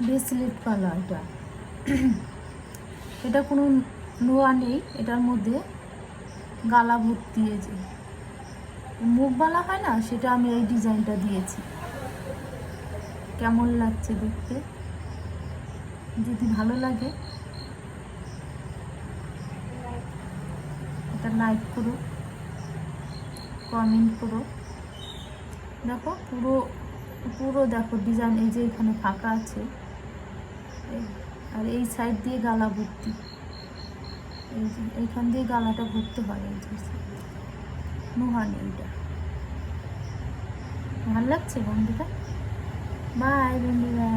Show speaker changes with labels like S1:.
S1: Bracelet পালা এটা। এটা কোনো নোয়া নেই, এটার মধ্যে গালা ভর্তি, এই যে মুখ বালা হয় না, সেটা আমি এই ডিজাইনটা দিয়েছি। কেমন লাগছে দেখতে? যদি ভালো লাগে এটা লাইক করো, কমেন্ট করো। দেখো পুরো পুরো দেখো ডিজাইন, এই যে এখানে ফাঁকা আছে, আর এই সাইড দিয়ে গালা ভর্তি, এই যে এইখান দিয়ে গালাটা ভরতে হয়, এই যে নোহানি। এটা ভালো লাগছে বন্ধুরা? বাই বন্ধুরা।